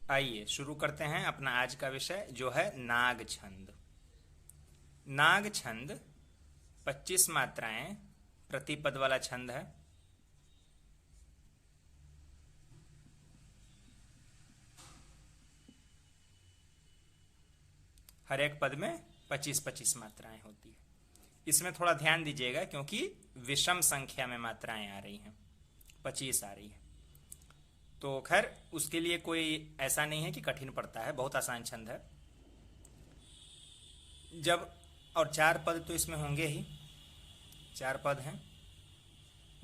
आइए शुरू करते हैं अपना आज का विषय जो है नाग छंद। नाग छंद 25 मात्राएं प्रति पद वाला छंद है। हर एक पद में 25-25 मात्राएं होती है। इसमें थोड़ा ध्यान दीजिएगा क्योंकि विषम संख्या में मात्राएं आ रही हैं, 25 आ रही है। तो खैर उसके लिए कोई ऐसा नहीं है कि कठिन पड़ता है, बहुत आसान छंद है। जब और 4 पद तो इसमें होंगे ही, 4 पद हैं,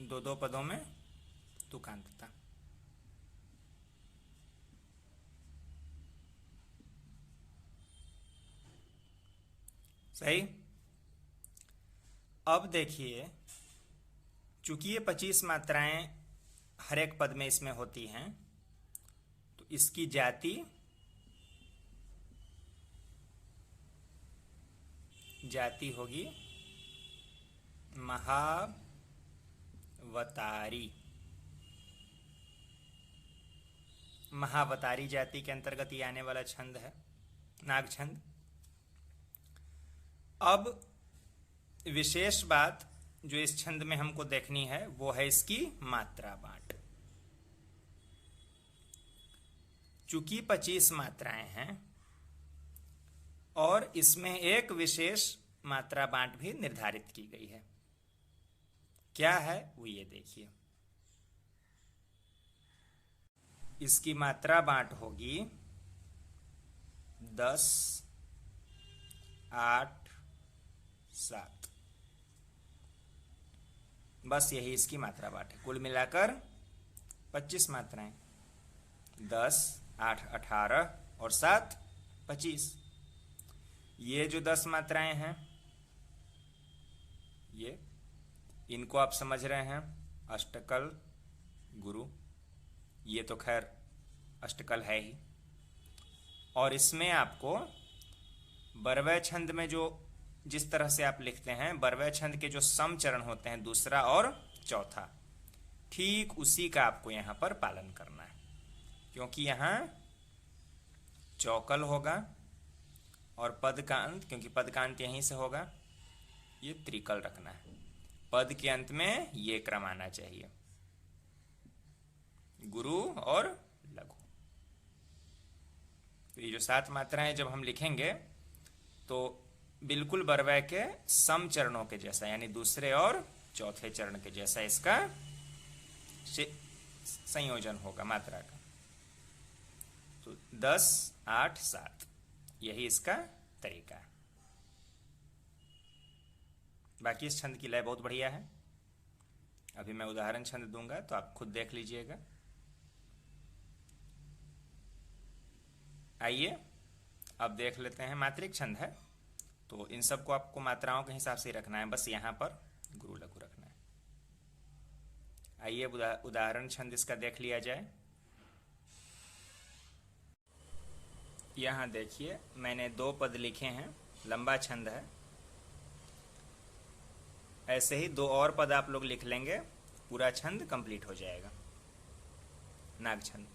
2-2 पदों में तुकांतता। सही। अब देखिए, चूंकि ये 25 मात्राएं हर एक पद में इसमें होती हैं, तो इसकी जाति होगी महावतारी। महावतारी जाति के अंतर्गत ये आने वाला छंद है नाग छंद। अब विशेष बात जो इस छंद में हमको देखनी है वो है इसकी मात्रा बांट। चूंकि 25 मात्राएं हैं और इसमें एक विशेष मात्रा बांट भी निर्धारित की गई है। क्या है वो ये देखिए। इसकी मात्रा बांट होगी 10, 8, 7। बस यही इसकी मात्रा बांट है। कुल मिलाकर 25 मात्राएं, 10, 8, 18 और 7, 25। ये जो 10 मात्राएं हैं, ये इनको आप समझ रहे हैं अष्टकल गुरु। ये तो खैर अष्टकल है ही। और इसमें आपको बरवै छंद में जो जिस तरह से आप लिखते हैं, बरवै छंद के जो सम चरण होते हैं, दूसरा और चौथा, ठीक उसी का आपको यहां पर पालन करना है। क्योंकि यहां चौकल होगा और पद का अंत, क्योंकि पद का अंत यहीं से होगा, ये त्रिकल रखना है। पद के अंत में ये क्रम आना चाहिए, गुरु और लघु। तो ये जो 7 मात्राएं जब हम लिखेंगे तो बिल्कुल बरवै के सम चरणों के जैसा, यानी दूसरे और चौथे चरण के जैसा इसका संयोजन होगा मात्रा का। तो 10, 8, 7 यही इसका तरीका है। बाकी इस छंद की लय बहुत बढ़िया है। अभी मैं उदाहरण छंद दूंगा तो आप खुद देख लीजिएगा। आइए अब देख लेते हैं। मात्रिक छंद है तो इन सबको आपको मात्राओं के हिसाब से रखना है, बस यहां पर गुरु लघु रखना है। आइए उदाहरण छंद इसका देख लिया जाए। यहां देखिए मैंने 2 पद लिखे हैं, लंबा छंद है। ऐसे ही 2 और पद आप लोग लिख लेंगे, पूरा छंद कंप्लीट हो जाएगा। नाग छंद।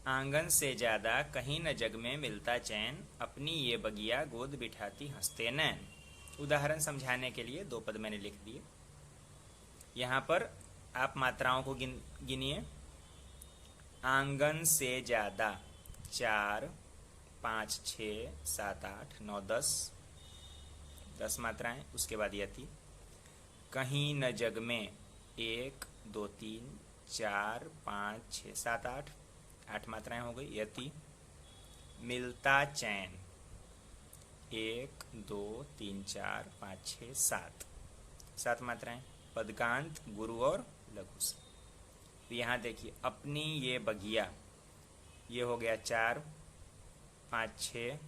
आंगन से ज्यादा कहीं न जग में मिलता चैन, अपनी ये बगिया गोद बिठाती हंसते नैन। उदाहरण समझाने के लिए 2 पद मैंने लिख दिए। यहां पर आप मात्राओं को गिनिए। आंगन से ज्यादा 4, 5, 6, 7, 8, 9, 10 मात्राएं। उसके बाद यति। कहीं न जग में 1, 2, 3, 4, 5, 6, 7, 8 मात्राएं हो गई। यति। मिलता चैन 1, 2, 3, 4, 5, 6, 7 मात्राएं। पदकांत गुरु और लघु से। तो यहां देखिए अपनी ये बगिया, ये हो गया 4, 5, 6,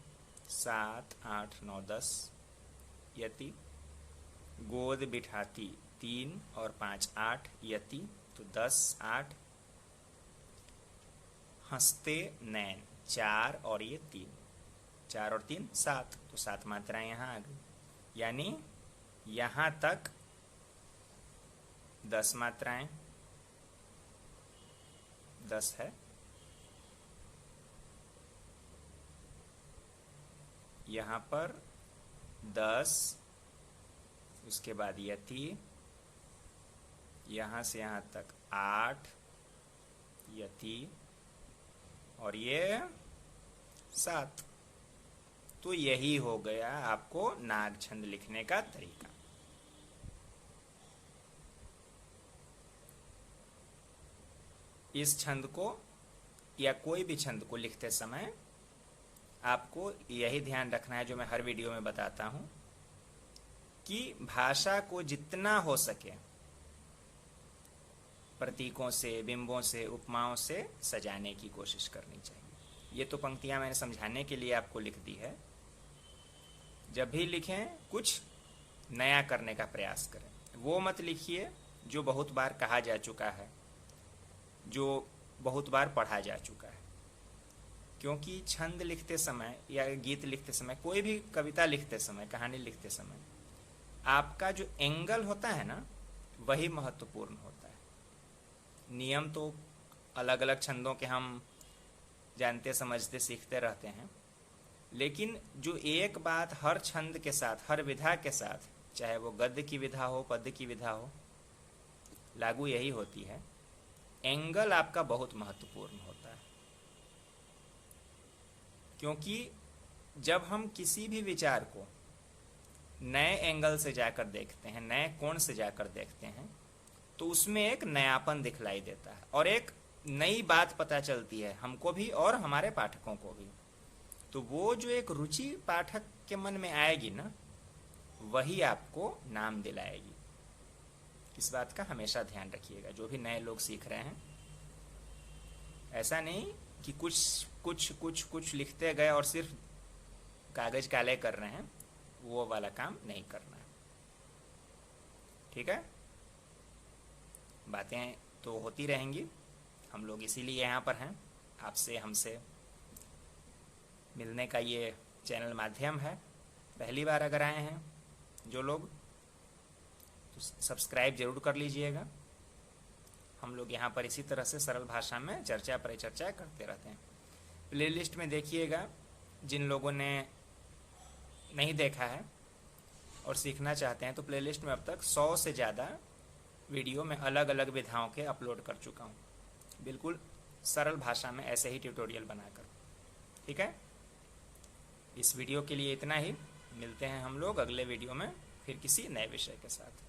7, 8, 9, 10। यति। गोद बिठाती 3 और 5, 8 यति, तो 10, 8। हंसते नैन 4 और ये 3, 4 और 3 7, तो 7 मात्राएं यहां आ गई। यानी यहां तक 10 मात्राएं, 10 है। यहाँ पर 10, उसके बाद यति, यहाँ से यहाँ तक 8 यति, और ये 7। तो यही हो गया आपको नाग छंद लिखने का तरीका। इस छंद को या कोई भी छंद को लिखते समय आपको यही ध्यान रखना है, जो मैं हर वीडियो में बताता हूं, कि भाषा को जितना हो सके प्रतीकों से, बिंबों से, उपमाओं से सजाने की कोशिश करनी चाहिए। ये तो पंक्तियां मैंने समझाने के लिए आपको लिख दी है। जब भी लिखें कुछ नया करने का प्रयास करें। वो मत लिखिए जो बहुत बार कहा जा चुका है, जो बहुत बार पढ़ा जा चुका है। क्योंकि छंद लिखते समय या गीत लिखते समय, कोई भी कविता लिखते समय, कहानी लिखते समय, आपका जो एंगल होता है ना, वही महत्वपूर्ण होता है। नियम तो अलग अलग छंदों के हम जानते समझते सीखते रहते हैं, लेकिन जो एक बात हर छंद के साथ, हर विधा के साथ, चाहे वो गद्य की विधा हो, पद्य की विधा हो, लागू यही होती है, एंगल आपका बहुत महत्वपूर्ण होता है। क्योंकि जब हम किसी भी विचार को नए एंगल से जाकर देखते हैं, नए कोण से जाकर देखते हैं, तो उसमें एक नयापन दिखलाई देता है और एक नई बात पता चलती है हमको भी और हमारे पाठकों को भी। तो वो जो एक रुचि पाठक के मन में आएगी ना, वही आपको नाम दिलाएगी। इस बात का हमेशा ध्यान रखिएगा, जो भी नए लोग सीख रहे हैं। ऐसा नहीं कि कुछ लिखते गए और सिर्फ कागज काले कर रहे हैं, वो वाला काम नहीं करना है। ठीक है, बातें तो होती रहेंगी, हम लोग इसीलिए यहाँ पर हैं। आपसे, हमसे मिलने का ये चैनल माध्यम है। पहली बार अगर आए हैं जो लोग, तो सब्सक्राइब जरूर कर लीजिएगा। हम लोग यहाँ पर इसी तरह से सरल भाषा में चर्चा परिचर्चा करते रहते हैं। प्लेलिस्ट में देखिएगा, जिन लोगों ने नहीं देखा है और सीखना चाहते हैं, तो प्लेलिस्ट में अब तक 100 से ज़्यादा वीडियो में अलग अलग विधाओं के अपलोड कर चुका हूँ, बिल्कुल सरल भाषा में, ऐसे ही ट्यूटोरियल बनाकर। ठीक है, इस वीडियो के लिए इतना ही। मिलते हैं हम लोग अगले वीडियो में फिर किसी नए विषय के साथ।